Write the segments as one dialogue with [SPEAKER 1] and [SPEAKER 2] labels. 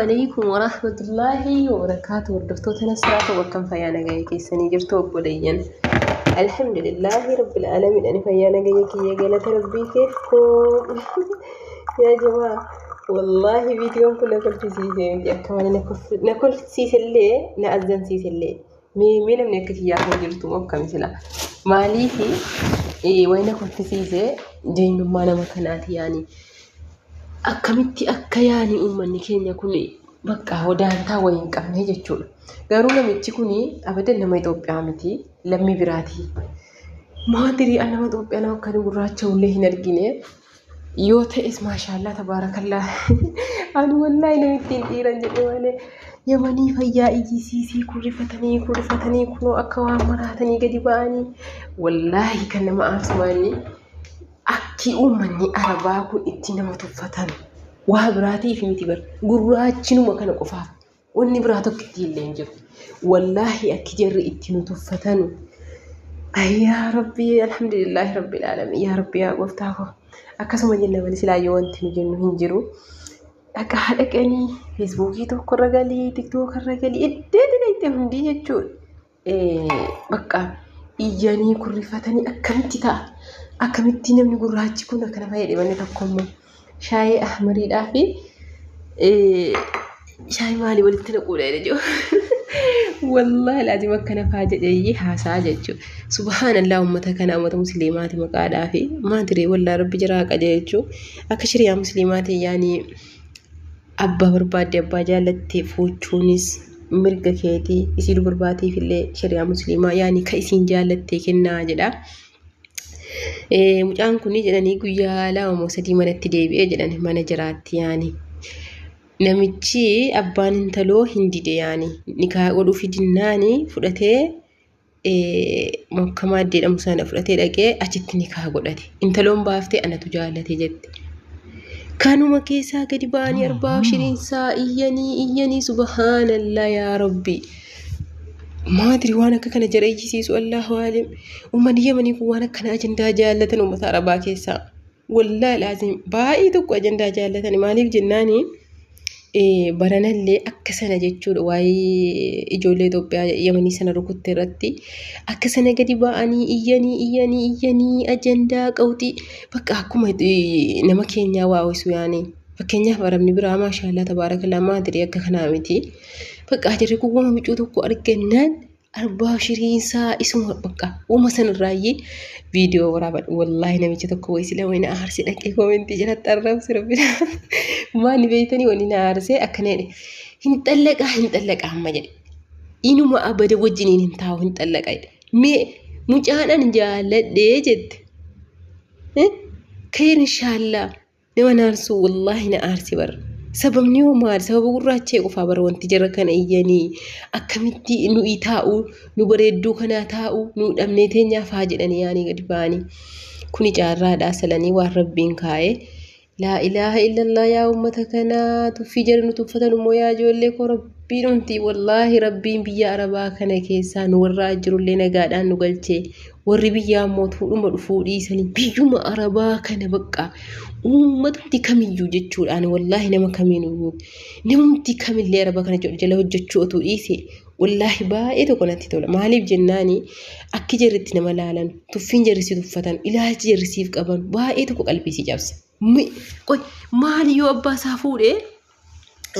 [SPEAKER 1] عليكم ورحمة الله وبركاته. وردفتوتنا السلام وكم فيانا جايكي سنيجرتو بوليين. الحمد لله رب العالمين. أنا فيانا جايكي يا جلة ربي كيفكم يا جماعة. والله فيديو كنا كل في سيسي كمان ناكل سيسي اللي نأذن سيسي اللي مين من يكتي ياكل جرتو مبكم سلا مالي في وين ناكل في سيسي جاي ما أنا مكاناتي يعني akkamitti akka yaani uummanni keenya kun bakka hodaantaa wayin qabne jechuudha. Garuu namichi kun abadan nama Itoophiyaa miti, lammii biraati. Maatirii nama Itoophiyaa nama kan gurraacha ullee hin argine yoo ta'es maashaallah tabaarakallah. Ani wallahi namitti hin dhiiran jedhe malee yamanii fayyaa ijisiisii kurrifatanii kunoo akka waan maraatanii gadi ba'anii wallahi kan nama aarsumaanii. Akki uummanni Arabaa kun itti nama tuffatan waa biraatii fi miti bar gurraachinuma kana qofaaf wanni biraa tokko itti illee hin jiru. Wallaahi akki jarri itti nu tuffatan. Yaa Rabbi alhamdulillahi rabbil alamin yaa Rabbi yaa gooftaa ko akkasuma jenna malee silaa yoo wanti nu jennu hin jiru. Akka dhaqanii feesbuukii tokko irra galii tiktook irra galii itti hundi jechuudha. Bakka iyyanii kurrifatanii akkamitti ta'a. Akkamitti namni gurraachi kun akka nama jedhamanii tokkommoo shaayii ahmariidhaa fi shaayii maalii walitti naquudha jechuudha. Wallahi laazim akka nafaa jedhee haasaa jechuudha. Subhaanallah uummata kana uummata musliimaati maqaadhaa fi maatiree wallahi rabbi jiraa qaje jechuudha. Akka shari'aa musliimaati yaani abbaa barbaadde abbaa jaallattee fuuchuunis mirga keetii isii dubarbaatiif illee shari'aa musliimaa yaani ka isiin jaallattee kennaa jedha. Mucaan kun jedhanii guyyaa lama sadii manatti deebi'ee jedhan mana jiraatti yaani. Namichi abbaan intaloo hin dide yaani nikaa godhuu fidinnaani fudhatee makamaa jedhamu sana fudhatee dhaqee achitti nikaa godhate. Intaloon baaftee anatu jaallate jette. Kanuma keessaa gadi ba'anii arbaa shiriinsaa iyyanii subhaanallah yaa Rabbi. Maadri waan akka kana jara ijisiisu Allahu alim. Uummanni Yemanii kun waan akkana ajandaa jaallatan uummata Arabaa keessaa. Wallahi laazim baay'ee tokko ajandaa jaallatan maaliif jennaani baranallee akka sana jechuudha waa'ee ijoollee Itoophiyaa Yemanii sana rukutte irratti akka sana gadi ba'anii iyyanii ajandaa qawxii bakka akkuma nama keenyaa waa'usu yaani. Fakkeenyaaf Arabni biraa maashaallah tabaarakallah maadri akka kanaa miti. Bakka ajarri kuwwama micuu tokko argannaan arbaa shiriinsaa isuma bakka uuma sanarraayyee viidiyoo waraabadhu. Wallahi namicha tokko wayisila wayina aarsi dhaqee koomentii jalatti arrabsi rabbina. Maani beeytanii wani na aarsee akkana jedhe hin xallaqaa amma jedhe. Inuma abada wajjiniin hin taa'u hin xallaqa jedhe. Mee mucaadhaan jaalladhee jette. Khayr inshaallah nama naarsu wallahi na aarsi barra. Sababni maal sababa gurraachee qofaa bara wanti jara kana iyyanii akkamitti nu taa'u nu bareedduu kana taa'u nu dhabnee teenyaaf haa jedhanii yaani gadi ba'anii kuni jaarraadhaa salanii waan rabbiin kaa'ee laa ilaaha illallah yaa uummata kanaa tuffii jara nu tuffatan immoo yaa ijoollee koo rabbiin unti wallahi rabbiin biyya Arabaa kana keessaa nu warraa jirullee nagaadhaan nu galchee warri biyyaa immoo tuudhuma dhufuu dhiisanii biyyuma Arabaa kana bakka uummatni kamiyyuu jechuudhaan wallahi nama kamiinuu namumti kamillee Arabaa kana jala hojjechuu otoo dhiise wallahi baay'ee tokko natti tola. Maaliif jennaani akki jarritti nama laalan tuffiin jarrisi tuffatan ilaalchi jarrisiif qaban baay'ee tokko qalbiisii cabsa. Maali yoo abbaa isaa fuudhee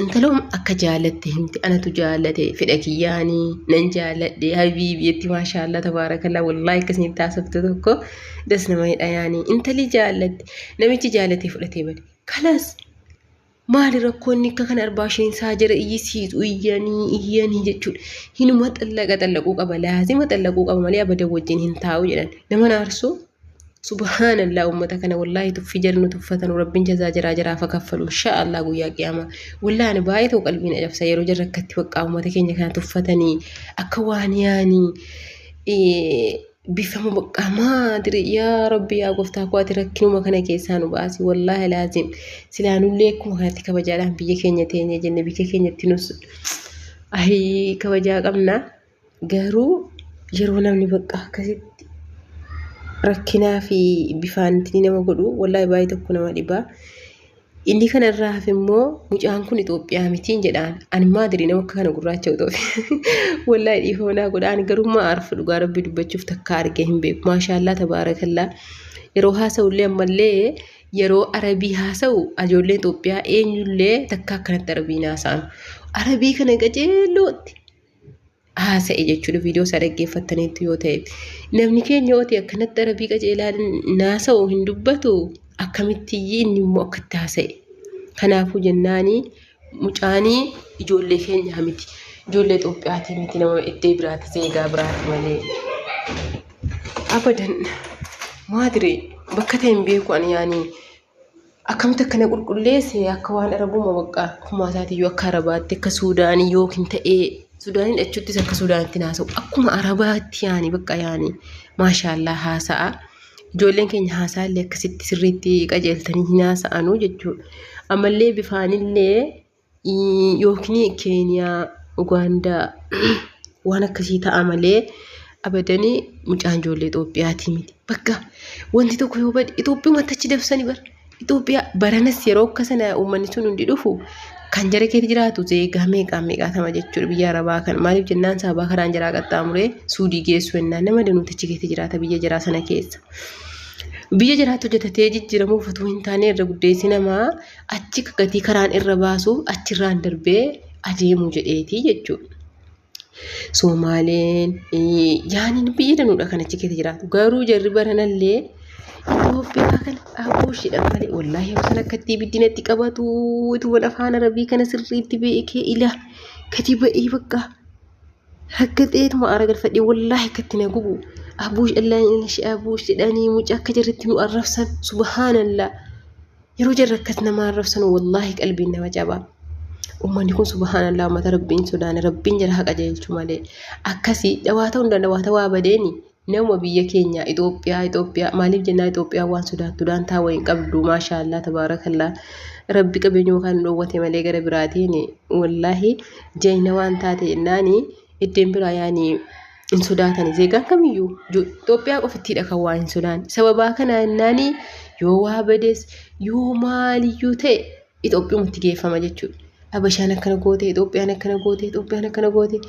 [SPEAKER 1] intaloom akka jaallatte himti anatu jaallate fedha kiyyaanii nan jaalladhe habiibiyetti maashaallah tabaarakallah wallahi akkasni taasifte tokko das nama hidha yaanii intali jaallatte namichi jaallatee fudhatee bade kalaas maali rakkoonni akka kana arbaa shiriinsaa jara iyyisiisu iyyanii jechuudha. Hinuma xallaquu qaba laazima xallaquu qaba malee abada wajjin hin taa'u jedhan nama naarsu. Subhanallah ummata kana wallahi tuffii jarnu tuffatan rabbiin jazaa jiraa fakaffalu inshaallah guyyaa qiyaama. Wallahi ani baay'ee tokko qalbiin ajabsa yeroo jarra akkatti bakka ummata keenya kana tuffatanii akka waan yaanii bifama bakka maadri yaa Rabbi yaa gooftaa koo ati rakkinuma kana keessaa nu baasi wallahi laazim silaanullee akkuma kanatti kabajaadhaan biyya keenya teenye jenne biyya keenyatti nus kabajaa qabna. Garuu yeroo namni bakka akkasitti rakkinaa fi bifaan itti nama godhu wallahi baay'ee tokko nama dhibaa. inni kanarraa hafe immoo mucaan kun Itoophiyaa mitiin jedhaan ani maadiri nama akka kana gurraacha Itoophiyaa wallahi dhiifoonaa godhaan garummaa arfu dhugaa rabbii dubbachuuf takka argee hin beeku maashaallah tabaarakallaa yeroo haasa'ullee ammallee yeroo arabii haasa'u ijoolleen Itoophiyaa eenyullee takka akkanatti arabiin haasa'an arabii kana qajeelootti haasa'e jechuudha viidiyoo isaa dhaggeeffattaniitu yoo ta'e namni keenya yoo ta'e akkanatti arabii qajeelaan haasa'u hin dubbatu akkamitti inni immoo akkatti haasa'e kanaafuu jennaanii mucaanii ijoollee keenya miti ijoollee Itoophiyaati miti nama iddee biraati zeegaa biraati malee abadan maadire bakka ta'e hin beeku ani yaanii akkamitti akkana qulqulleesse akka waan arabuma bakka akkuma isaatiiyyuu akka arabaatti akka suudaanii yookiin ta'ee suudaaniin achuuttis akka suudaanitti haasa'u akkuma arabaatti yaanii bakka yaanii maashaallah haasa'a. Ijoolleen keenya haasaallee akkasitti sirriitti qajeeltanii hin haasa'anuu jechuudha. Ammallee bifaanillee yookiin Keeniyaa, Ugaandaa waan akkasii ta'a malee abadanii mucaan ijoollee Itoophiyaati miti. Bakka wanti tokko yoo bade Itoophiyaatti achi dabsanii bara. Itoophiyaa baranas yeroo akka sana uummanni sun hundi dhufu kan jara keessa jiraatu zeegaa meeqaatama jechuudha biyya arabaa kan maaliif jennaan sababa karaan jiraa qaxxaamuree suudii geessu ennaan nama danuuti achi keessa jiraata biyya jiraa sana keessa. Biyya jiraatu hojjetatee jijjiiramuuf utuu hin taane irra guddeessi namaa achi gatii karaan irra baasuuf achirraan darbee adeemu jedheeti jechuudha. Somaaleen yaani biyya danuudha kan achi keessa jiraatu garuu jarri baranallee Itoophiyaa kana abuushidha malee wallahi yoo sana akkatti biddinatti qabatu utuu afaan arabii kana sirriitti beekee ila gadi ba'ee bakka akka ta'eetuma ara galfadhee wallahi akkatti na gubu abuush illaan ishee abuush jedhanii mucaa akka jarritti nu arrabsan subhaanallah yeroo jarri akkas nama arrabsan wallahi qalbiin nama cabaa ummanni kun subhaanallah ummata rabbiin sodaane rabbiin jala haqa jeelchu malee akkasii dhawaata hundaan dhawaata waa badeeni nama biyya keenya Itoophiyaa maaliif jennaa Itoophiyaa waan sodaattu daantaa wayin qabdu maashaallah tabaarakallaa rabbi qabeenyoo kan dhoowwate malee gara biraatiin wallahi jayna waan taate jennaani iddeen biraa yaani in sodaatani zeegaan kamiyyuu Itoophiyaa qofittidha kan waa hin sodaan sababaa kana jennaani yoo waa bades yoo maaliyyuu ta'e Itoophiyaatti geeffama jechuudha Habashaan akkana goote Itoophiyaan akkana goote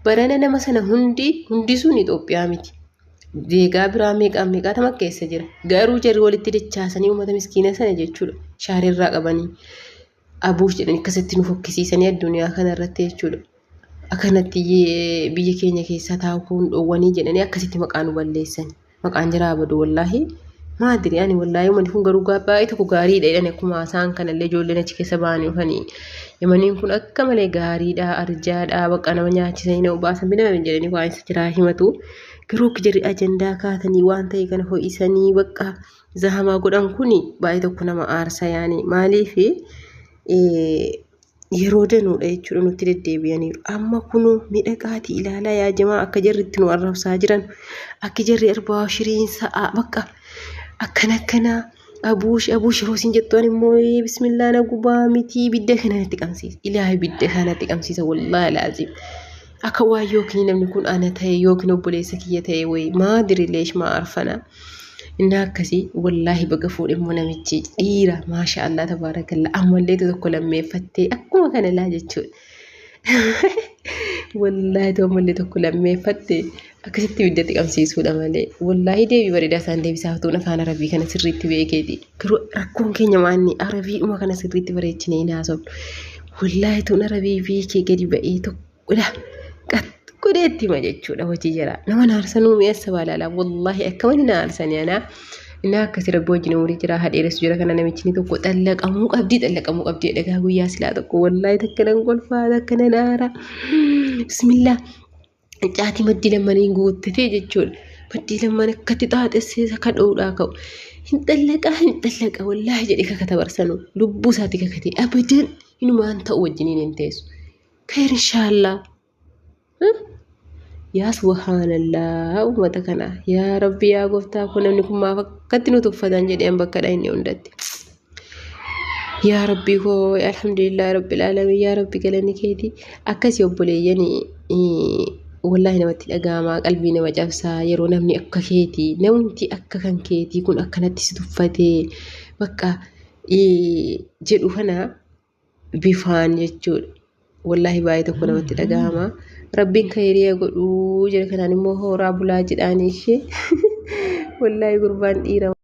[SPEAKER 1] barana nama sana hundi sun Itoophiyaa miti. Zeegaa biraa meeqaatama keessa jira garuu jarri walitti dachaasanii uummata miskiina sana jechuudha shaarirraa qabanii abuush jedhanii akkasitti nu fokkisiisanii addunyaa kanarratti jechuudha akkanatti biyya keenya keessa taa'uun dhoowwanii jedhanii akkasitti maqaa nu balleessan maqaan jira abadu wallahi maadiri ani wallahi uummanni kun garuu baay'ee tokko gaariidha jedhani akkuma isaan kanallee ijoolleen achi keessa ba'anii dhufanii yamaniin kun akka malee gaariidha arjaadha bakka nama nyaachisanii na ubaasan bina jedhanii waan isa jiraa himatu garuu jarri ajandaa kaatanii waan ta'e kana ho'isanii bakka zahamaa godhan kuni baay'ee tokko nama aarsa yaani maaliif yeroo danuudha jechuudha nutti deddeebi'aniiru amma kunu midhaqaatii ilaalaa yaa jamaa akka jarritti nu arrabsaa jiran akka jarri arbaa shiriin sa'a bakka akkana abuush yeroo isin jettuun immoo bismillah na gubaa miti bidda kanatti qabsiisa ilaahay bidda kanatti qabsiisa wallahi laazim akka waa yookiin namni kun ana ta'e yookiin obboleessa kiyya ta'e wayi maadiri leesh maa arfana inni akkasii wallahi baga fuudhe immoo namichi dhiira maashaallah tabaarakallaa ammallee tokko lammeeffattee akkuma kana laa jechuudha wallahi ammallee tokko lammeeffattee akkasitti biddatti qabsiisuudha malee wallahi deebii bareedaa isaan deebisaaf tuun afaan arabii kana sirriitti beekeeti garuu rakkoon keenya maanni arabiidhuma kana sirriitti bareechinee hin haasofnu wallahi tuun arabii beekee gadi ba'ee tokkodha godheetti ma jechuudha hojii jira nama naarsanuu mi'eessa baalaalaa wallahi akkamani naarsanii anaa inni akkasi rabbi wajjin umurii jira hadheeressu jira kana namichini tokko xallaqamuu qabdii dhagaa guyyaa silaa tokko wallahi takkanan golfaa takkana naara bismillah caatii maddii lammaniin guuttatee jechuudha maddii lamman akkatti xaaxessee akka dhoudhaa ka'u hin xallaqa wallahi jedhe kakata barsanu lubbuu isaatti kakatee abadan inumaan ta'u wajjiniin hin teessu kayr inshaallah yaa subhaanallah ummata kana yaa rabbi yaa gooftaa kun namni kun maaf akkatti nu tuffatan jedheen bakka inni hundatti yaa rabbi koo alhamdulillah rabbil alamin yaa rabbi galanni keeti akkasii obboleeyyanii wallahi namatti dhagaamaa qalbii nama cabsaa yeroo namni akka keetii namni akka kan keetii kun akkanatti si tuffatee bakka jedhu kana bifaan jechuudha. Wallahi baay'ee tokko namatti dhagahama. Rabbiin khayriyaa godhuu jedha kanaan immoo horaa bulaa jedhaan ishee wallahi gurbaan dhiira